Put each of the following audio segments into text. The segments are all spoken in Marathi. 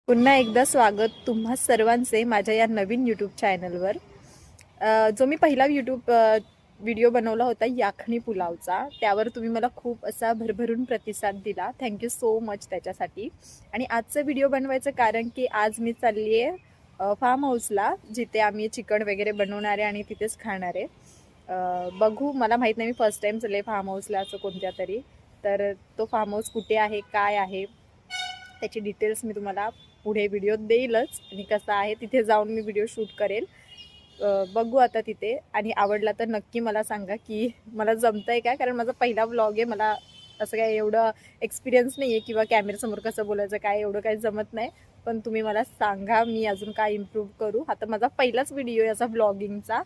पुन्हा एकदा स्वागत तुम्हा सर्वांचे माझ्या या नवीन यूट्यूब चॅनलवर। जो मी पहिला व्हिडिओ बनवला होता याखनी पुलावचा, त्यावर तुम्ही मला खूप असा भरभरून प्रतिसाद दिला। थँक्यू सो मच त्याच्यासाठी। आणि आजचा व्हिडिओ बनवायचं कारण की आज मी चालली आहे फार्म हाऊसला, जिथे आम्ही चिकन वगैरे बनवणार आहे आणि तिथेच खाणार आहे। बघू, मला माहीत नाही, मी फर्स्ट टाईम चालले फार्म हाऊसला असं कोणत्या तरी। तर तो फार्म हाऊस कुठे आहे, काय आहे, त्याची डिटेल्स मी तुम्हाला पुढे व्हिडिओ देईलच, आणि कसा आहे तिथे जाऊन मी व्हिडिओ शूट करेल। बघू आता तिथे, आणि आवडला तर नक्की मला सांगा की मला जमतंय का, कारण माझा पहिला व्लॉग आहे। मला असं काय एवढं एक्सपिरियन्स नाही आहे किंवा कॅमेऱ्यासमोर कसं बोलायचं काय एवढं काही जमत नाही। पण तुम्ही मला सांगा मी अजून काय इम्प्रूव्ह करू। आता माझा पहिलाच व्हिडिओ याचा व्लॉगिंगचा,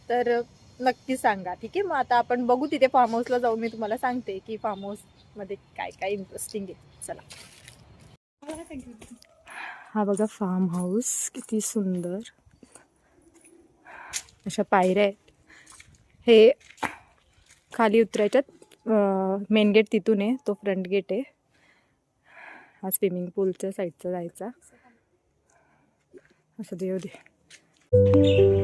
तर नक्की सांगा, ठीक आहे। मग आता आपण बघू तिथे फार्म हाऊसला जाऊन मी तुम्हाला सांगते की फार्म हाऊसमध्ये काय काय इंटरेस्टिंग आहे। चला। हा बघा फार्म हाऊस, किती सुंदर अशा पायऱ्या आहेत। हे खाली उतरायच्यात, मेन गेट तिथून आहे, तो फ्रंट गेट आहे। हा स्विमिंग पूलच्या साईडचा जायचा असं देऊ दे।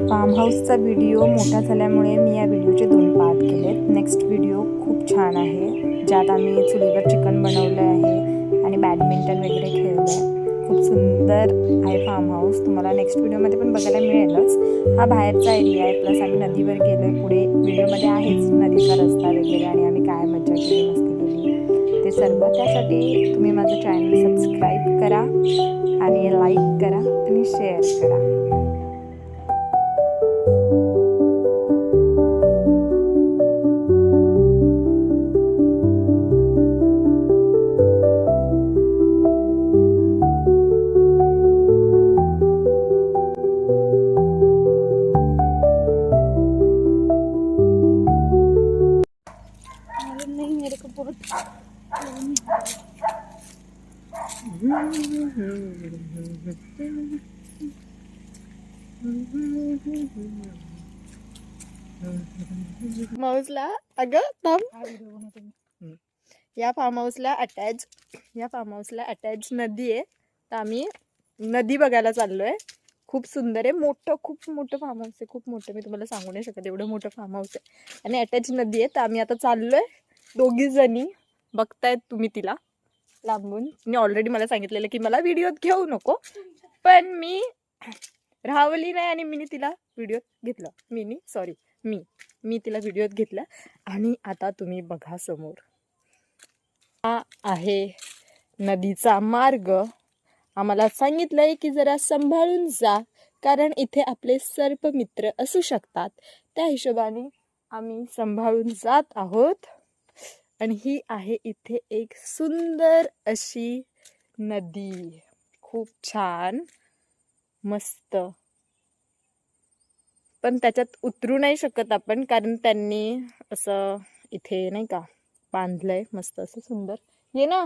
फार्म हाऊसचा व्हिडिओ मोठा झाल्यामुळे मी या व्हिडिओचे 2 पार्ट केलेत। नेक्स्ट व्हिडिओ खूप छान आहे, ज्यात आम्ही चुलीवर चिकन बनवलं आहे आणि बॅडमिंटन वगैरे खेळलं आहे। खूप सुंदर आहे फार्म हाऊस, तुम्हाला नेक्स्ट व्हिडिओमध्ये पण बघायला मिळेलच। हा बाहेरचा एरिया आहे, प्लस आम्ही नदीवर गेलो आहे। पुढे व्हिडिओमध्ये आहेच नदीचा रस्ता वगैरे, आणि आम्ही काय मजा केली, मस्ती केली ते सर्व। त्यासाठी तुम्ही माझं चॅनल सबस्क्राईब करा आणि लाईक करा आणि शेअर करा। हाऊसला अगं थांब, या फार्म हाऊसला अटॅच नदी आहे। तर आम्ही नदी बघायला चाललोय। खूप सुंदर आहे, मोठं, खूप मोठं फार्म हाऊस आहे, खूप मोठं। मी तुम्हाला सांगू नाही शकत एवढं मोठं फार्म हाऊस आहे, आणि अटॅच नदी आहे। तर आम्ही आता चाललोय दोघी जणी, बघतायत तुम्ही तिला लांबून। मी ऑलरेडी मला सांगितलेलं की मला व्हिडिओत घेऊ नको, पण मी राहवली नाही आणि मी तिला व्हिडिओत घेतलं। मी तिला व्हिडिओत घेतलं। आणि आता तुम्ही बघा समोर, हा आहे नदीचा मार्ग। आम्हाला सांगितलंय की जरा सांभाळून जा, कारण इथे आपले सर्प मित्र असू शकतात। त्या हिशोबाने आम्ही सांभाळून जात आहोत। आणि ही आहे इथे एक सुंदर अशी नदी, खूप छान, मस्त। पण त्याच्यात उतरू नाही शकत आपण, कारण त्यांनी असं इथे नाही का बांधलंय मस्त असं सुंदर। ये ना,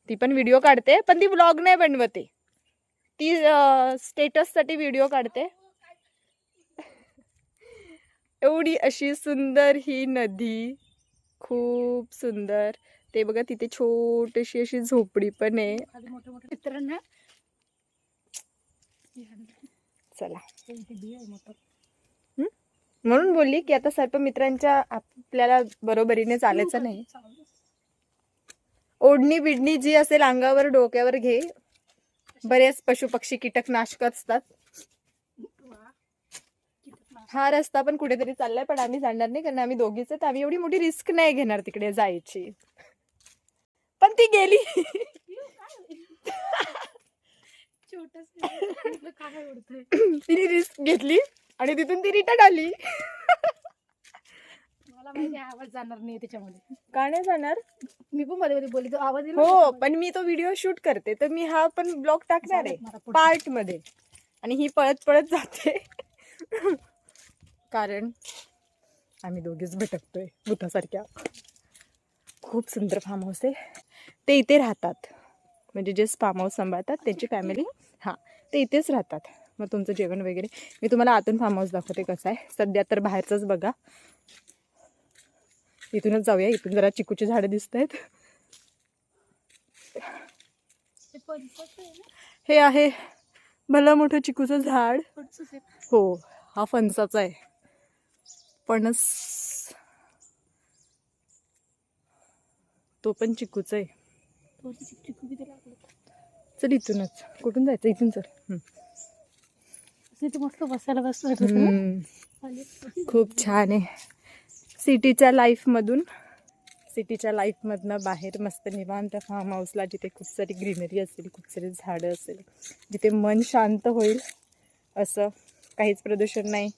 ती पण व्हिडिओ काढते, पण ती व्लॉग नाही बनवते, ती स्टेटस साठी व्हिडिओ काढते। एवढी अशी सुंदर ही नदी, खूप सुंदर। ते बघा तिथे छोटीशी अशी झोपडी पण आहे। चला, म्हणून बोलली की आता सर्प मित्रांच्या आपल्याला बरोबरीने चालायचं नाही। ओढणी बिडणी जी असेल अंगावर डोक्यावर घे, बरेच पशु पक्षी कीटकनाशक असतात। हा रस्ता पण कुठेतरी चाललाय, पण आम्ही जाणार नाही, कारण आम्ही दोघीच आहेत। आम्ही एवढी मोठी रिस्क नाही घेणार तिकडे जायची, पण ती गेली। तिने रिस्क घेतली आणि तिथून ती रिटर्न आली। मला माहिती आवाज जाणार नाही त्याच्यामध्ये। का नाही जाणार? मी पण मध्ये मध्ये बोलली, तो आवाज येईल हो, पण मी तो व्हिडिओ शूट करते, तर मी हा पण ब्लॉग टाकणार आहे पार्ट मध्ये। आणि ही पळत पळत जाते, कारण आम्ही दोघीच भटकतोय भूतासारख्या। खूप सुंदर फार्म हाऊस आहे। ते इथे राहतात, म्हणजे जे फार्म हाऊस सांभाळतात त्यांची फॅमिली, हां, ते इथेच राहतात। मग तुमचं जेवण वगैरे मी तुम्हाला आतून फार्म हाऊस दाखवते कसं आहे। सध्या तर बाहेरचंच बघा, इथूनच जाऊया। इथून जरा चिकूची झाडं दिसत आहेत। हे आहे भलं मोठं चिकूचं झाड. फणसच आहे. हो, हा फणसाचा आहे. फणस तो पण चिकूचा आहे. थोडंसं चिकचिकू किती लागलं. चल इथूनच, कुठून जायचं, इथून चल. इथे मस्त बसायला बसलं होतं ना. हम्म. खाली. खूप छान आहे. सिटीच्या लाईफमधनं बाहेर मस्त निवांत फार्म हाऊसला, जिथे खूप सारी ग्रीनरी असेल, खूप सारी झाडं असेल, जिथे मन शांत होईल असं, काहीच प्रदूषण नाही,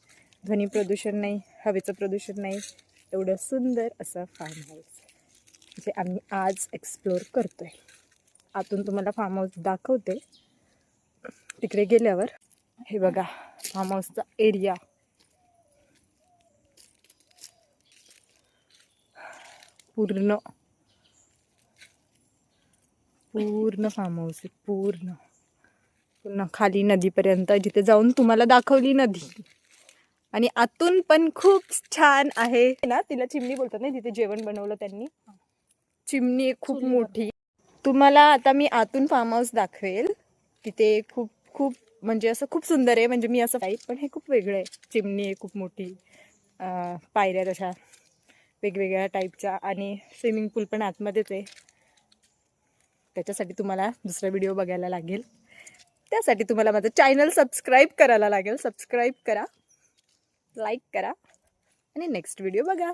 ध्वनी प्रदूषण नाही, हवेचं प्रदूषण नाही, एवढं सुंदर असं फार्म हाऊस जे आम्ही आज एक्सप्लोअर करतोय. आतून तुम्हाला फार्म हाऊस दाखवते तिकडे गेल्यावर. हे बघा फार्म हाऊसचा एरिया. पूर्ण फार्म हाऊस आहे. पूर्ण खाली नदीपर्यंत, जिथे जाऊन तुम्हाला दाखवली नदी. आणि आतून पण खूप छान आहे ना. तिला चिमणी बोलतात ना, जिथे जेवण बनवलं त्यांनी. चिमणी आहे खूप मोठी. तुम्हाला आता मी आतून फार्म हाऊस दाखवेल. तिथे खूप खूप म्हणजे असं खूप सुंदर आहे. म्हणजे मी असं टाईप, पण हे खूप वेगळं आहे. चिमणी आहे खूप मोठी, पायऱ्या तशा वेगवेगळ्या टाईपच्या, आणि स्विमिंग पूल पण आतमध्येच आहे. त्याच्यासाठी तुम्हाला दुसरा व्हिडिओ बघायला लागेल. त्यासाठी तुम्हाला माझं चॅनल सबस्क्राईब करायला लागेल. सबस्क्राईब करा, लाईक करा आणि नेक्स्ट व्हिडिओ बघा.